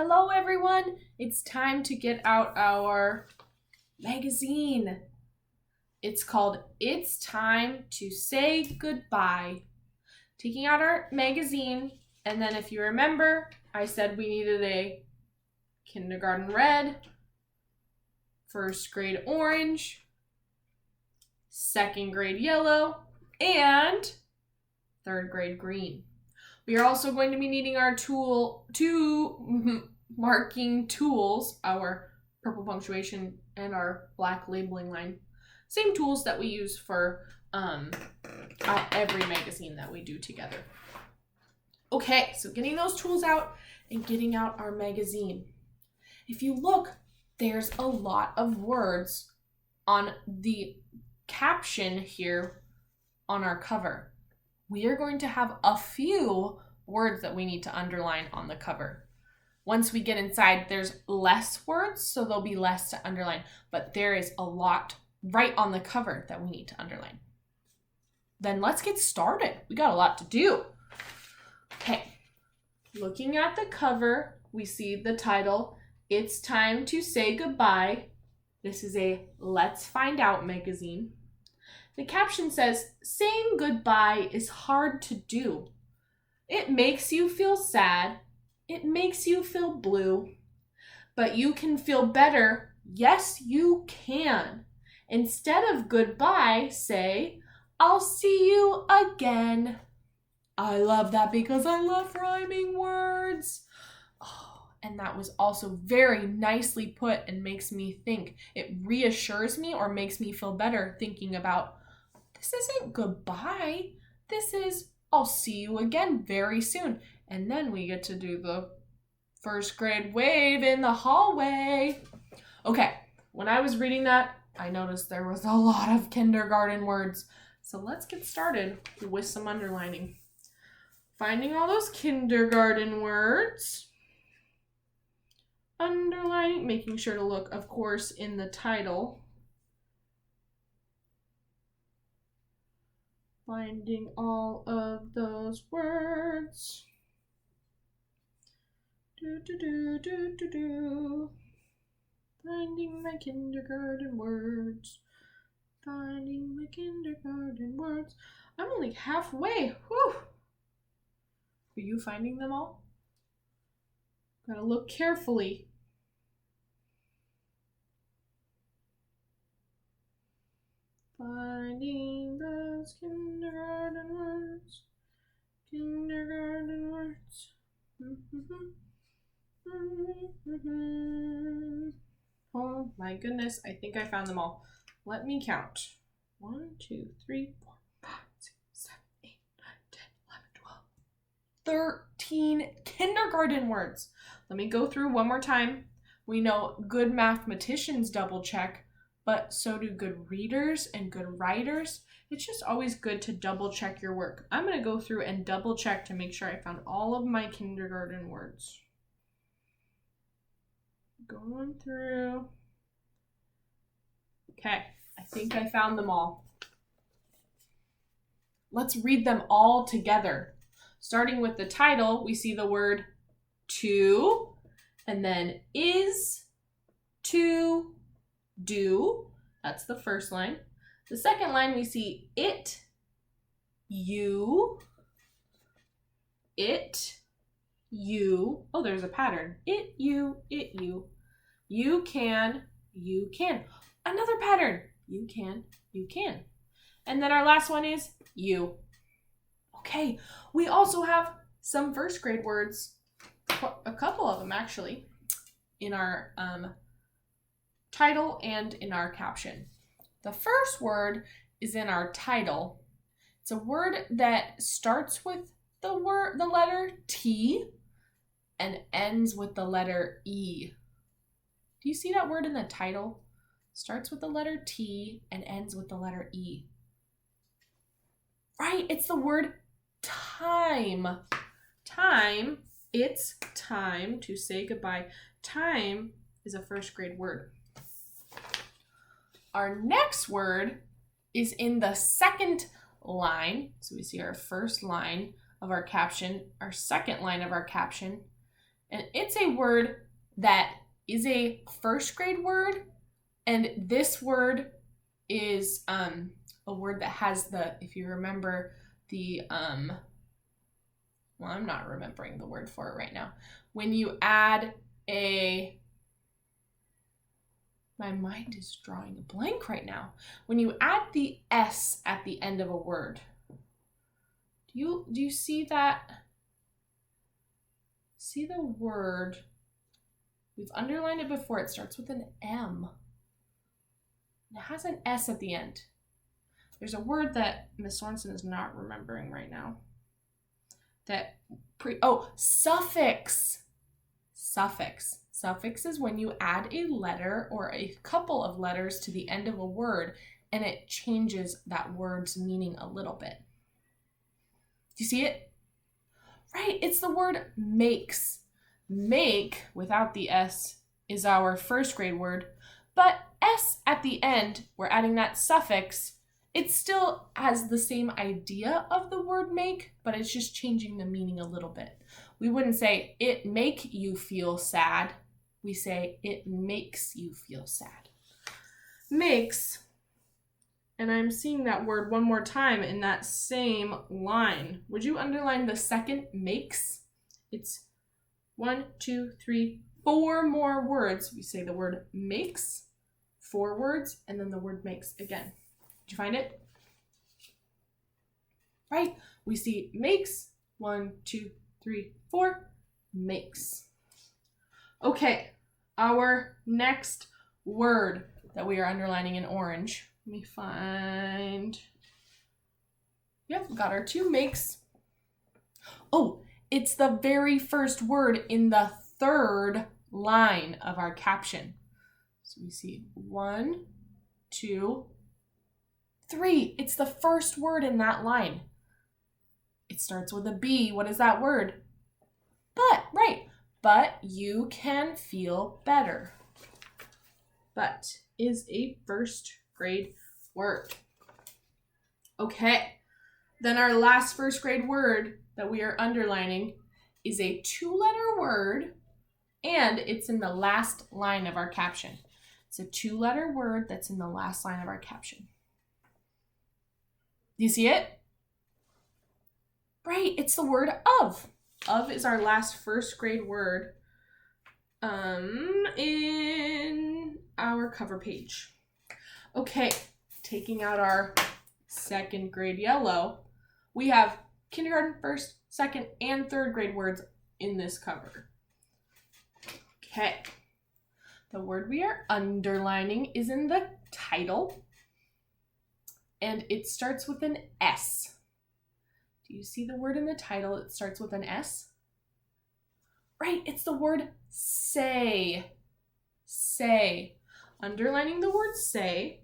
Hello everyone, it's time to get out our magazine. It's called It's Time to Say Goodbye. Taking out our magazine, and then if you remember, I said we needed a kindergarten red, first grade orange, second grade yellow, and third grade green. We are also going to be needing our two marking tools, our purple punctuation and our black labeling line. Same tools that we use for every magazine that we do together. Okay, so getting those tools out and getting out our magazine. If you look, there's a lot of words on the caption here on our cover. We are going to have a few words that we need to underline on the cover. Once we get inside, there's less words, so there'll be less to underline, but there is a lot right on the cover that we need to underline. Then let's get started. We got a lot to do. Okay, looking at the cover, we see the title, It's Time to Say Goodbye. This is a Let's Find Out magazine. The caption says, saying goodbye is hard to do. It makes you feel sad. It makes you feel blue. But you can feel better. Yes, you can. Instead of goodbye, say, I'll see you again. I love that because I love rhyming words. And that was also very nicely put and makes me think. It reassures me or makes me feel better thinking about, this isn't goodbye. This is, I'll see you again very soon. And then we get to do the first grade wave in the hallway. Okay, when I was reading that, I noticed there was a lot of kindergarten words. So let's get started with some underlining. Finding all those kindergarten words. Underlining, making sure to look, of course, in the title. Finding all of those words. Finding my kindergarten words. Finding my kindergarten words. I'm only halfway. Whew. Are you finding them all? Gotta look carefully. Finding those kindergarten words. Kindergarten words. Oh my goodness, I think I found them all. Let me count. 1, 2, 3, 4, 5, 6, 7, 8, 9, 10, 11, 12. 13 kindergarten words. Let me go through one more time. We know good mathematicians double check, but so do good readers and good writers. It's just always good to double check your work. I'm going to go through and double check to make sure I found all of my kindergarten words. Going through. Okay, I think I found them all. Let's read them all together. Starting with the title, we see the word to, and then is, to, do. That's the first line. The second line, we see it, you, it, you. Oh, there's a pattern. It, you, it, you. You can, you can. Another pattern. You can, you can. And then our last one is you. Okay, we also have some first grade words, a couple of them actually, in our title and in our caption. The first word is in our title. It's a word that starts with the letter T and ends with the letter E. Do you see that word in the title? Starts with the letter T and ends with the letter E. Right, it's the word time. Time, it's time to say goodbye. Time is a first grade word. Our next word is in the second line. So we see our first line of our caption, our second line of our caption, And it's a word that is a first grade word. And this word is a word that has the, if you remember the, well, I'm not remembering the word for it right now. When you add my mind is drawing a blank right now. When you add the S at the end of a word, do you see that? See the word? We've underlined it before. It starts with an M. It has an S at the end. There's a word that Miss Sorensen is not remembering right now. Suffix. Suffix. Suffix is when you add a letter or a couple of letters to the end of a word and it changes that word's meaning a little bit. Do you see it? Right, it's the word makes. Make, without the S, is our first grade word, but S at the end, we're adding that suffix. It still has the same idea of the word make, but it's just changing the meaning a little bit. We wouldn't say, it make you feel sad. We say, it makes you feel sad. Makes, and I'm seeing that word one more time in that same line. Would you underline the second makes? It's 1, 2, 3, 4 more words. We say the word makes, 4 words, and then the word makes again. Did you find it? Right, we see makes, 1, 2, 3, 4, makes. Okay, our next word that we are underlining in orange. Let me find. Yep, got our 2 makes. Oh, it's the very first word in the third line of our caption. So we see 1, 2, 3. It's the first word in that line. It starts with a B. What is that word? But, right. But you can feel better. But is a first grade word. Okay. Then our last first grade word that we are underlining is a 2-letter word, and it's in the last line of our caption. It's a 2-letter word that's in the last line of our caption. Do you see it? Right, it's the word of. Of is our last first grade word in our cover page. Okay, taking out our second grade yellow, we have kindergarten, first, second, and third grade words in this cover. Okay, the word we are underlining is in the title, and it starts with an S. Do you see the word in the title? It starts with an S. Right, it's the word say. Say. Underlining the word say.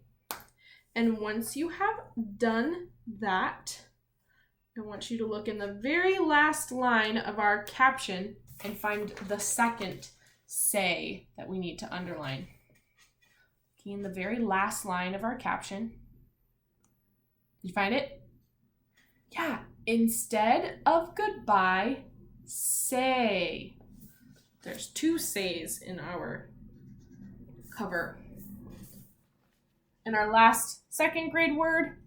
And once you have done that, I want you to look in the very last line of our caption and find the second say that we need to underline. Okay, in the very last line of our caption. Did you find it? Yeah. Instead of goodbye, say. There's 2 says in our cover. And our last second grade word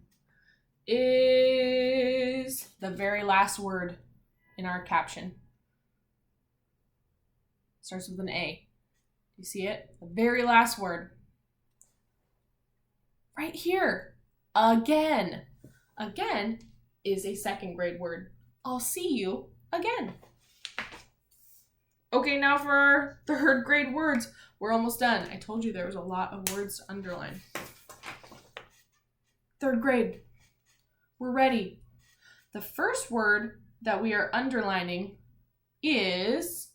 is the very last word in our caption. Starts with an A. You see it? The very last word. Right here. Again. Again is a second grade word. I'll see you again. Okay, now for our third grade words. We're almost done. I told you there was a lot of words to underline. Third grade. We're ready. The first word that we are underlining is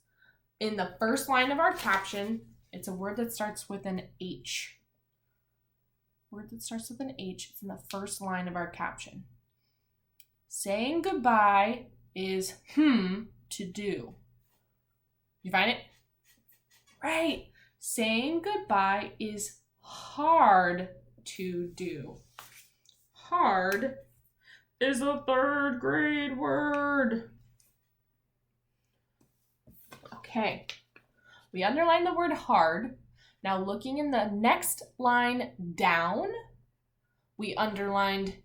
in the first line of our caption. It's a word that starts with an H. Word that starts with an H. It's in the first line of our caption. Saying goodbye is to do. You find it? Right. Saying goodbye is hard to do. Hard is a third grade word. Okay. Okay, we underlined the word hard. Now looking in the next line down, we underlined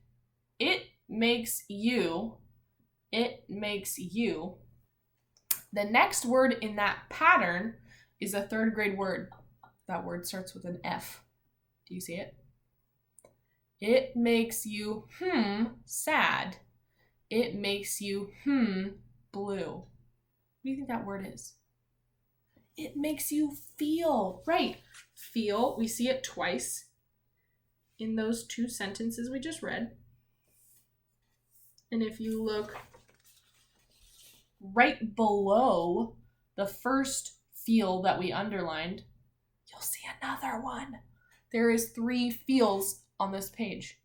it makes you. It makes you. The next word in that pattern is a third grade word. That word starts with an F. Do you see it? It makes you, sad. It makes you, blue. What do you think that word is? It makes you feel. Right. Feel, we see it twice in those two sentences we just read. And if you look right below the first feel that we underlined, you'll see another one. There is 3 feels on this page.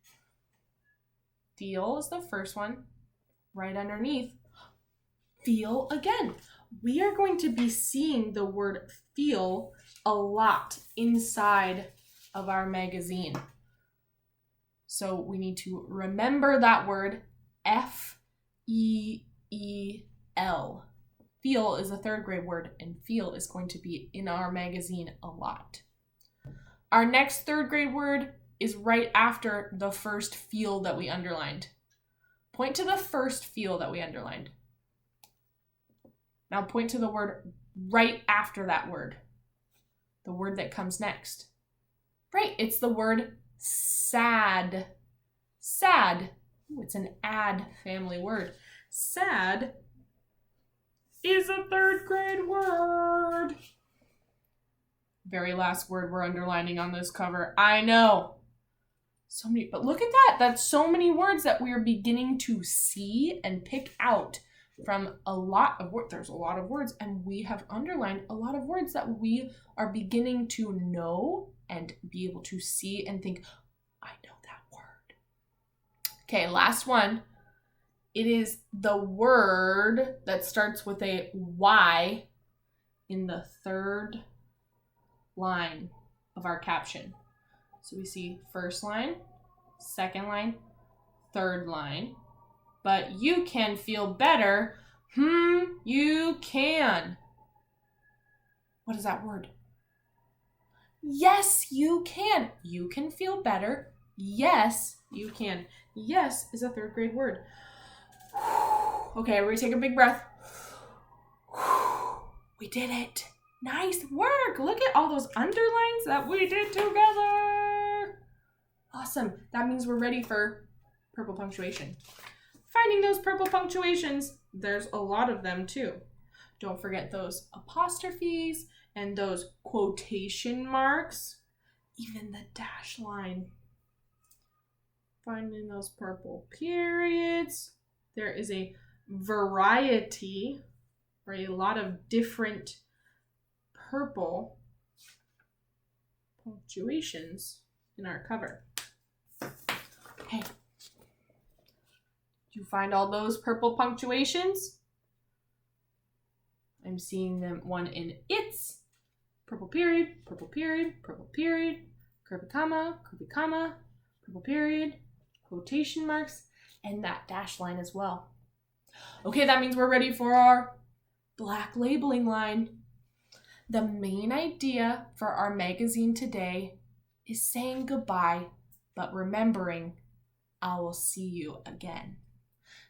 Feel is the first one. Right underneath, feel again. We are going to be seeing the word feel a lot inside of our magazine. So we need to remember that word, F-E-E-L. Feel is a third grade word, and feel is going to be in our magazine a lot. Our next third grade word is right after the first feel that we underlined. Point to the first feel that we underlined. Now point to the word right after that word. The word that comes next. Right, it's the word sad. Sad. Ooh, it's an add family word. Sad is a third grade word. Very last word we're underlining on this cover. I know. So many, but look at that. That's so many words that we are beginning to see and pick out from a lot of words. There's a lot of words, and we have underlined a lot of words that we are beginning to know and be able to see and think, I know that word. Okay, last one. It is the word that starts with a Y in the third line of our caption. So we see first line, second line, third line. But you can feel better. You can. What is that word? Yes, you can. You can feel better. Yes, you can. Yes is a third grade word. Okay, everybody take a big breath. We did it. Nice work. Look at all those underlines that we did together. Awesome. That means we're ready for purple punctuation. Finding those purple punctuations, there's a lot of them too. Don't forget those apostrophes and those quotation marks, even the dash line. Finding those purple periods. There is a variety, or a lot of different purple punctuations in our cover. Okay. Did you find all those purple punctuations? I'm seeing them one in its, purple period, purple period, purple period, curvy comma, purple period, quotation marks, and that dash line as well. Okay, that means we're ready for our black labeling line. The main idea for our magazine today is saying goodbye, but remembering I will see you again.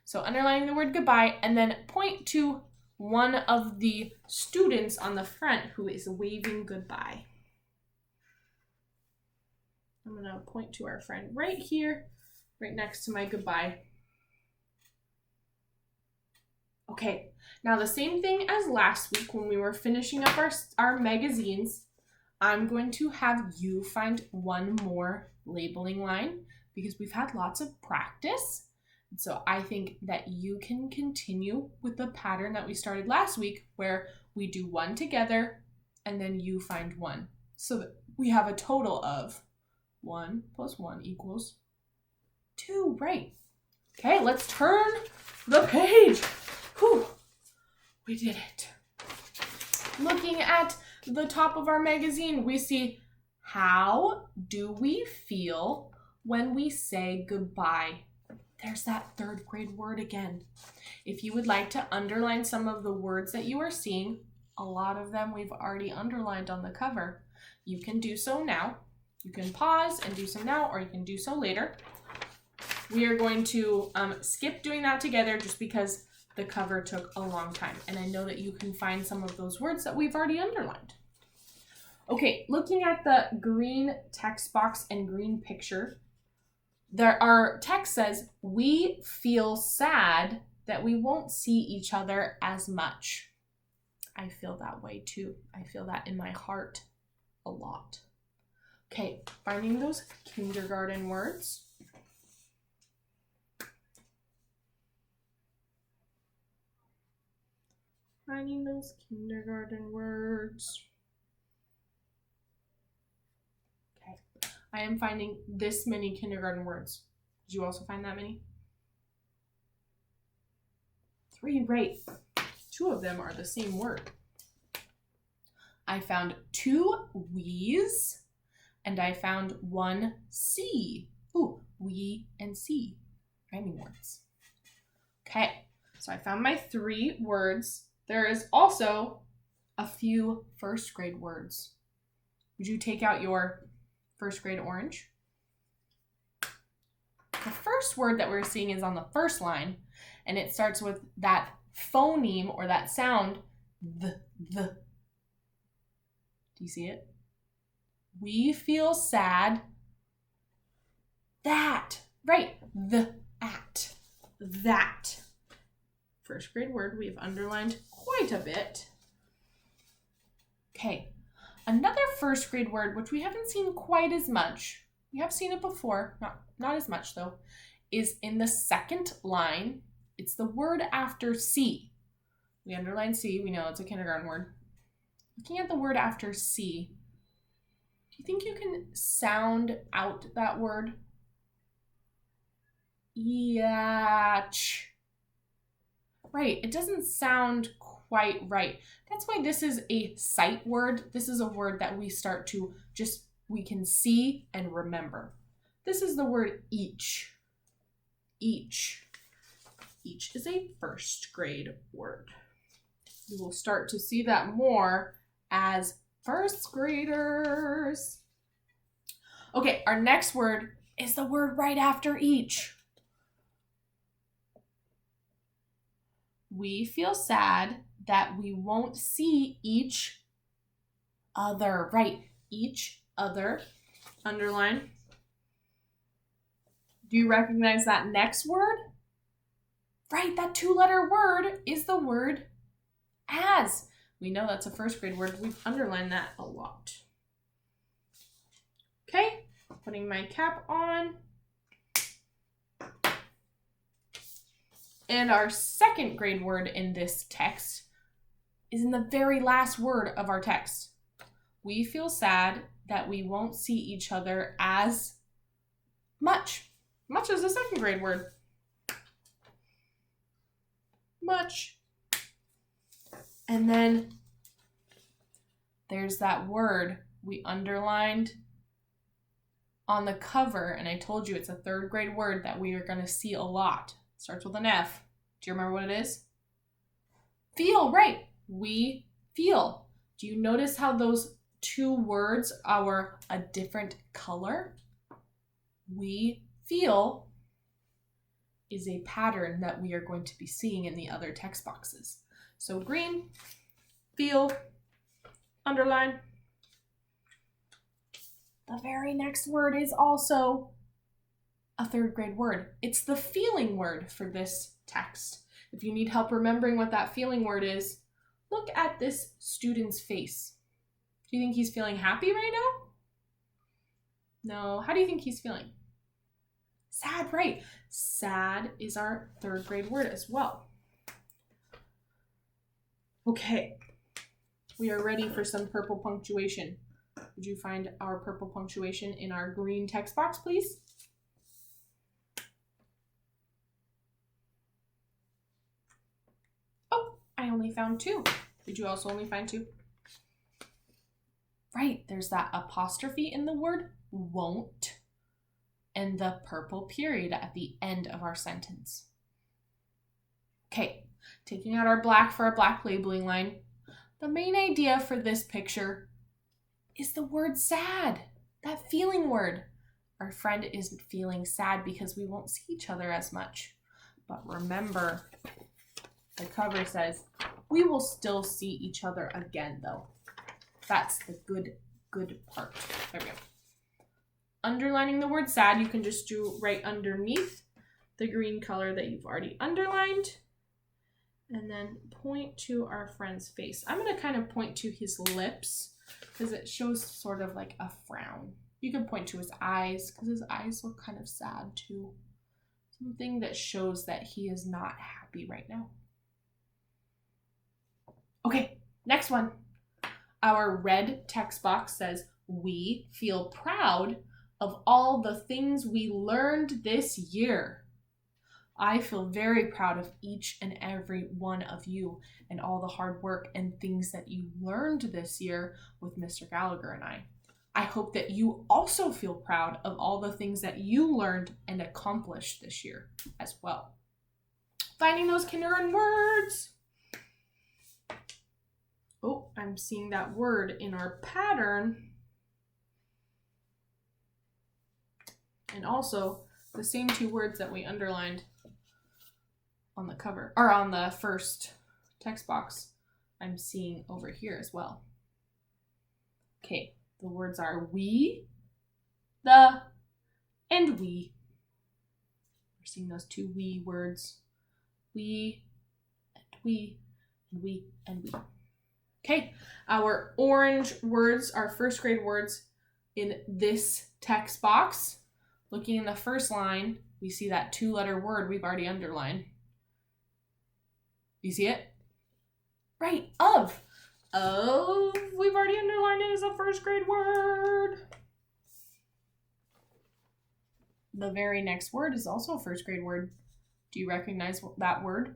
So underlining the word goodbye, and then point to one of the students on the front who is waving goodbye. I'm going to point to our friend right here, right next to my goodbye. Okay, now the same thing as last week when we were finishing up our magazines, I'm going to have you find one more labeling line because we've had lots of practice. So I think that you can continue with the pattern that we started last week where we do one together and then you find one. So that we have a total of 1 + 1 = 2, right? Okay, let's turn the page. Whew, we did it. Looking at the top of our magazine, we see how do we feel when we say goodbye? There's that third grade word again. If you would like to underline some of the words that you are seeing, A lot of them we've already underlined on the cover. You can do so now. You can pause and do so now, or you can do so later. We are going to skip doing that together just because the cover took a long time. And I know that you can find some of those words that we've already underlined. Okay, looking at the green text box and green picture, our text says, we feel sad that we won't see each other as much. I feel that way too. I feel that in my heart a lot. Okay, finding those kindergarten words. Finding those kindergarten words. Okay, I am finding this many kindergarten words. Did you also find that many? 3, right. 2 of them are the same word. I found 2 we's and I found 1 C. Ooh, we and C, rhyming words. Okay, so I found my 3 words. There is also a few first grade words. Would you take out your first grade orange? The first word that we're seeing is on the first line, and it starts with that phoneme or that sound, the. Do you see it? We feel sad that, right, that. First grade word we've underlined quite a bit. Okay, another first grade word, which we haven't seen quite as much, we have seen it before, not as much though, is in the second line. It's the word after C. We underline C, we know it's a kindergarten word. Looking at the word after C, do you think you can sound out that word? Yatch. Right, it doesn't sound quite right. That's why this is a sight word. This is a word that we start to we can see and remember. This is the word each. Each. Each is a first grade word. You will start to see that more as first graders. Okay, our next word is the word right after each. We feel sad that we won't see each other. Right, each other. Underline. Do you recognize that next word? Right, that 2-letter word is the word as. We know that's a first grade word. We've underlined that a lot. Okay, putting my cap on. And our second grade word in this text is in the very last word of our text. We feel sad that we won't see each other as much. Much is the second grade word. Much. And then there's that word we underlined on the cover, and I told you it's a third grade word that we are going to see a lot. Starts with an F. Do you remember what it is? Feel, right. We feel. Do you notice how those 2 words are a different color? We feel is a pattern that we are going to be seeing in the other text boxes. So green, feel, underline. The very next word is also a third grade word. It's the feeling word for this text. If you need help remembering what that feeling word is, look at this student's face. Do you think he's feeling happy right now? No. How do you think he's feeling? Sad, right. Sad is our third grade word as well. Okay, we are ready for some purple punctuation. Would you find our purple punctuation in our green text box, please? Oh, I only found 2. Did you also only find 2? Right, there's that apostrophe in the word won't and the purple period at the end of our sentence. Okay, taking out our black for our black labeling line. the main idea for this picture is the word sad, that feeling word. Our friend isn't feeling sad because we won't see each other as much. But remember, the cover says, we will still see each other again, though. That's the good part. There we go. Underlining the word sad, you can just do right underneath the green color that you've already underlined. And then point to our friend's face. I'm going to kind of point to his lips because it shows sort of like a frown. You can point to his eyes because his eyes look kind of sad too. Something that shows that he is not happy right now. Okay, next one. Our red text box says, we feel proud of all the things we learned this year. I feel very proud of each and every one of you and all the hard work and things that you learned this year with Mr. Gallagher and I. I hope that you also feel proud of all the things that you learned and accomplished this year as well. Finding those kindergarten words. Oh, I'm seeing that word in our pattern. And also the same two words that we underlined on the cover, or on the first text box, I'm seeing over here as well. Okay, the words are we, the, and we. We're seeing those two we words. We, and we, and we, and we. Okay, our orange words, our first grade words in this text box. Looking in the first line, we see that two-letter word we've already underlined. You see it? Right, of. Of, we've already underlined it as a first grade word. The very next word is also a first grade word. Do you recognize that word?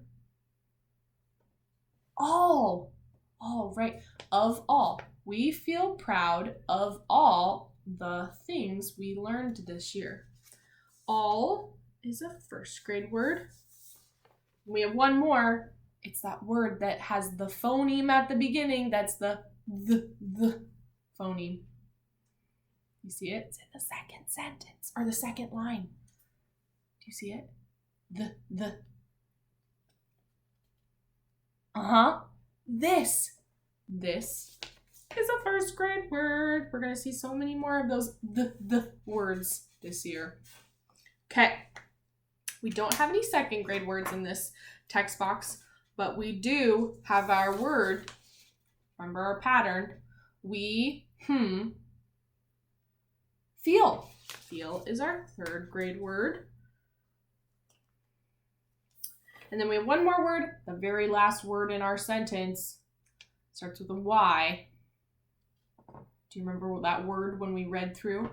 All. All, right. Of all. We feel proud of all the things we learned this year. All is a first grade word. We have one more. It's that word that has the phoneme at the beginning. That's the phoneme. You see it? It's in the second sentence or the second line. Do you see it? The. This. This is a first grade word. We're going to see so many more of those the words this year. Okay. We don't have any second grade words in this text box, but we do have our word. Remember our pattern. We, feel. Feel is our third grade word. And then we have one more word, the very last word in our sentence. Starts with a Y. Do you remember that word when we read through?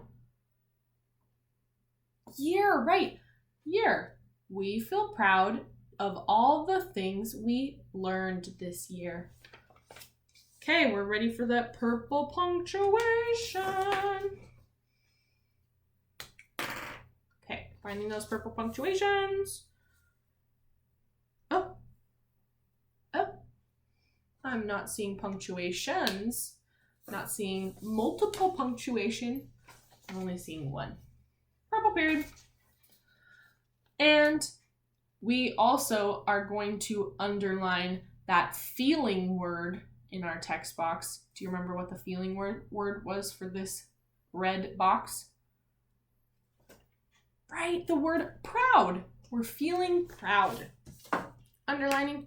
Year, right. Year. We feel proud of all the things we learned this year. Okay, we're ready for that purple punctuation. Okay, finding those purple punctuations. Oh, I'm not seeing punctuations. Not seeing multiple punctuation. I'm only seeing one. Purple period. And we also are going to underline that feeling word in our text box. Do you remember what the feeling word was for this red box? Right, the word proud. We're feeling proud. Underlining.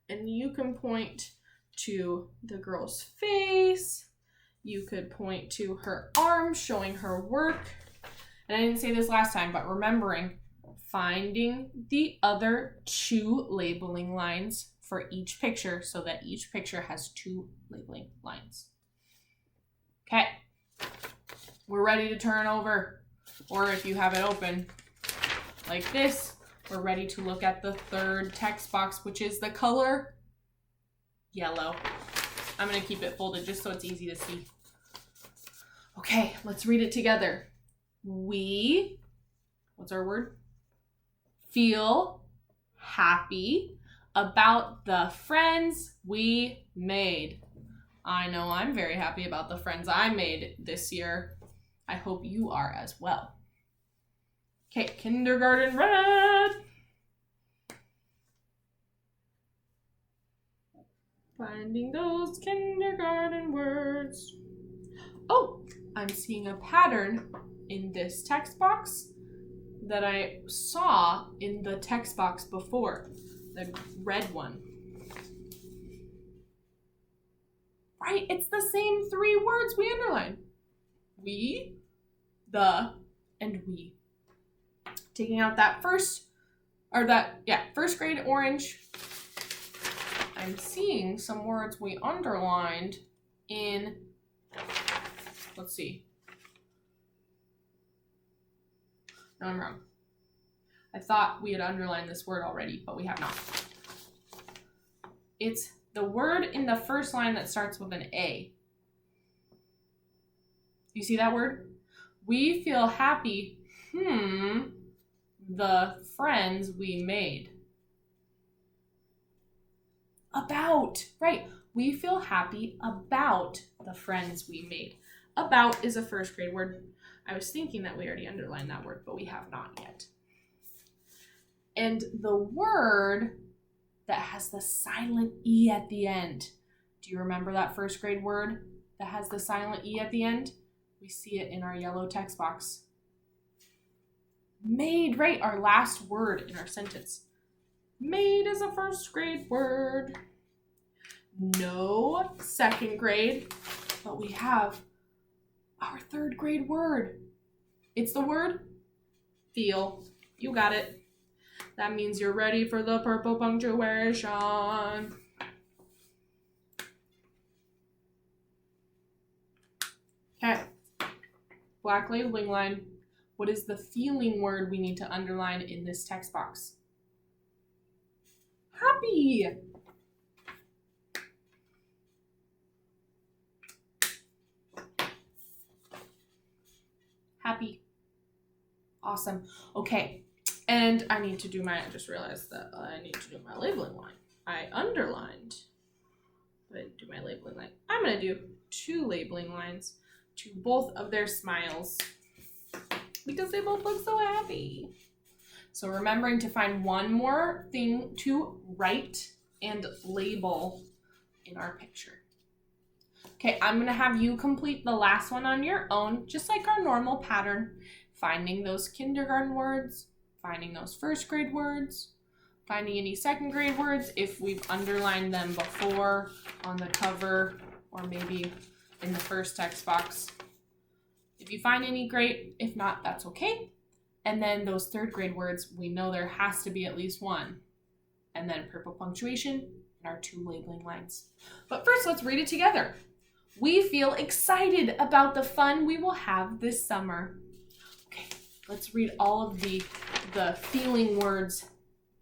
And you can point to the girl's face. You could point to her arm showing her work. And I didn't say this last time, but remembering finding the other two labeling lines for each picture so that each picture has two labeling lines. Okay, we're ready to turn over, or if you have it open like this, we're ready to look at the third text box, which is the color yellow. I'm going to keep it folded just so it's easy to see. Okay, let's read it together. We, what's our word? Feel happy about the friends we made. I know I'm very happy about the friends I made this year. I hope you are as well. Okay, kindergarten red. Finding those kindergarten words. Oh, I'm seeing a pattern in this text box that I saw in the text box before, the red one. Right, it's the same 3 words we underlined. We, the, and we. Taking out that first grade orange, I'm seeing some words we underlined in, let's see. No, I'm wrong. I thought we had underlined this word already, but we have not. It's the word in the first line that starts with an A. You see that word? We feel happy, the friends we made. About, right. We feel happy about the friends we made. About is a first grade word. I was thinking that we already underlined that word, but we have not yet. And the word that has the silent E at the end. Do you remember that first grade word that has the silent E at the end? We see it in our yellow text box. Made, right, our last word in our sentence. Made is a first grade word. No second grade, but we have our third grade word. It's the word feel. You got it. That means you're ready for the purple punctuation. Okay. Black labeling line. What is the feeling word we need to underline in this text box? Happy. Happy. Awesome. Okay. And I just realized that I need to do my labeling line. I underlined, but I didn't do my labeling line. I'm going to do 2 labeling lines to both of their smiles because they both look so happy. So remembering to find one more thing to write and label in our picture. Okay, I'm going to have you complete the last one on your own, just like our normal pattern. Finding those kindergarten words, finding those first grade words, finding any second grade words if we've underlined them before on the cover or maybe in the first text box. If you find any, great. If not, that's okay. And then those third grade words, we know there has to be at least one. And then purple punctuation and our 2 labeling lines. But first, let's read it together. We feel excited about the fun we will have this summer. Okay, let's read all of the feeling words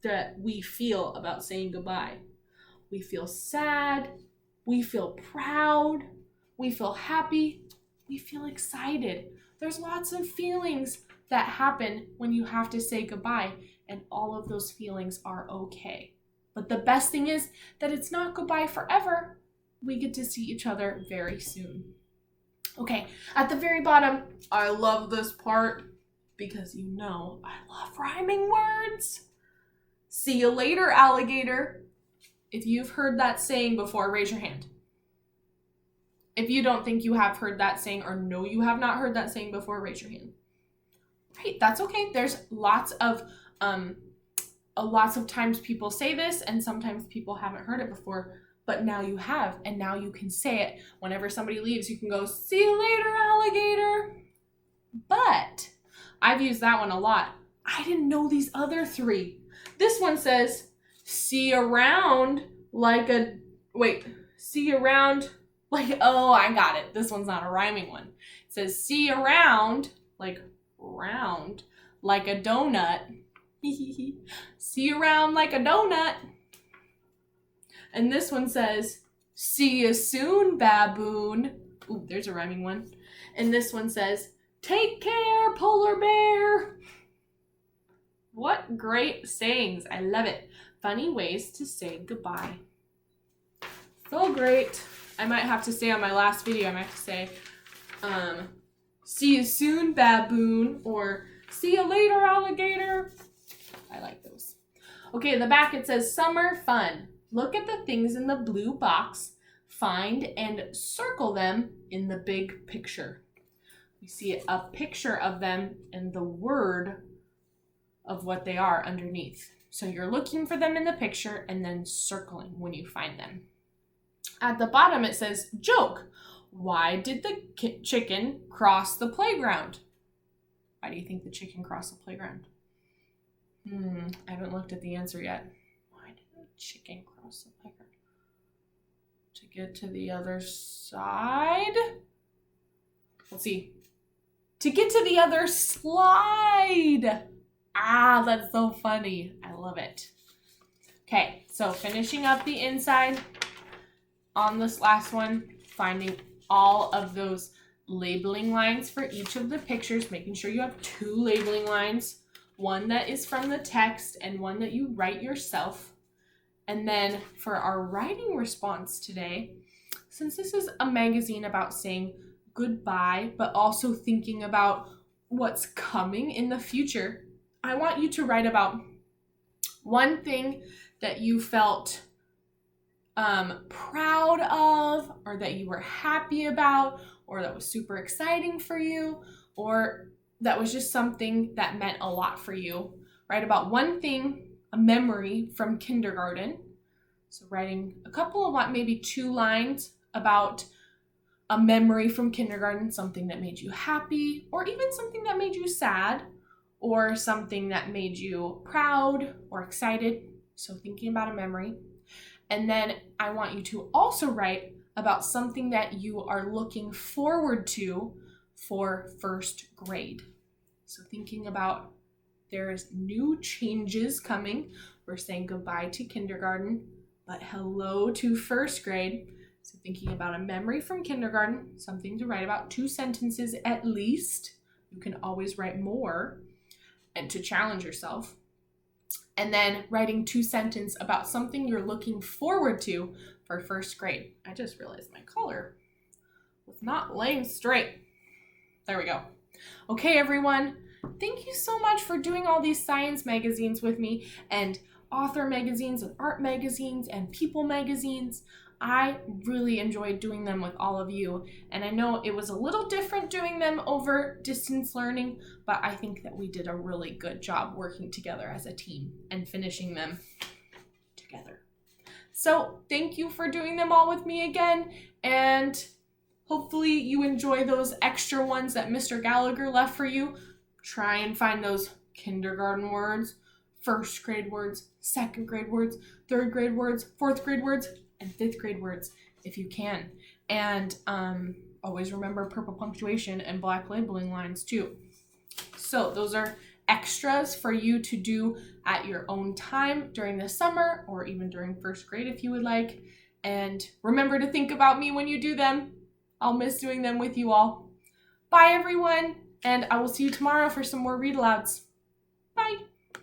that we feel about saying goodbye. We feel sad. We feel proud. We feel happy. We feel excited. There's lots of feelings that happen when you have to say goodbye, and all of those feelings are okay. But the best thing is that it's not goodbye forever. We get to see each other very soon. Okay, at the very bottom, I love this part because you know I love rhyming words. See you later, alligator. If you've heard that saying before, raise your hand. If you don't think you have heard that saying or know you have not heard that saying before, raise your hand. Right, that's okay. There's lots of times people say this and sometimes people haven't heard it before, but now you have, and now you can say it. Whenever somebody leaves, you can go, see you later, alligator. But I've used that one a lot. I didn't know these other 3. This one says, see you around like, oh, I got it. This one's not a rhyming one. It says, see you around, like round, like a donut. See you around like a donut. And this one says, see you soon, baboon. Ooh, there's a rhyming one. And this one says, take care, polar bear. What great sayings. I love it. Funny ways to say goodbye. So great. I might have to say on my last video, I might have to say, see you soon, baboon, or see you later, alligator. I like those. Okay, in the back it says summer fun. Look at the things in the blue box, find and circle them in the big picture. We see a picture of them and the word of what they are underneath. So you're looking for them in the picture and then circling when you find them. At the bottom it says joke. Why did the chicken cross the playground? Why do you think the chicken crossed the playground? I haven't looked at the answer yet. Why did the chicken cross the playground? To get to the other side? Let's see. To get to the other slide. Ah, that's so funny. I love it. Okay, so finishing up the inside on this last one, finding all of those labeling lines for each of the pictures, making sure you have 2 labeling lines, one that is from the text and one that you write yourself. And then for our writing response today, since this is a magazine about saying goodbye, but also thinking about what's coming in the future, I want you to write about one thing that you felt proud of, or that you were happy about, or that was super exciting for you, or that was just something that meant a lot for you. Write about one thing, a memory from kindergarten. So writing a couple of, maybe 2 lines about a memory from kindergarten, something that made you happy, or even something that made you sad, or something that made you proud or excited. So thinking about a memory. And then I want you to also write about something that you are looking forward to for first grade. So thinking about there's new changes coming. We're saying goodbye to kindergarten, but hello to first grade. So thinking about a memory from kindergarten, something to write about, 2 sentences at least. You can always write more, and to challenge yourself. And then writing 2 sentences about something you're looking forward to for first grade. I just realized my collar was not laying straight. There we go. Okay, everyone. Thank you so much for doing all these science magazines with me, and author magazines and art magazines and people magazines. I really enjoyed doing them with all of you, and I know it was a little different doing them over distance learning, but I think that we did a really good job working together as a team and finishing them together. So thank you for doing them all with me again, and hopefully you enjoy those extra ones that Mr. Gallagher left for you. Try and find those kindergarten words, first grade words, second grade words, third grade words, fourth grade words, and 5th grade words if you can. And always remember purple punctuation and black labeling lines too. So those are extras for you to do at your own time during the summer, or even during first grade if you would like. And remember to think about me when you do them. I'll miss doing them with you all. Bye everyone, and I will see you tomorrow for some more read alouds. Bye.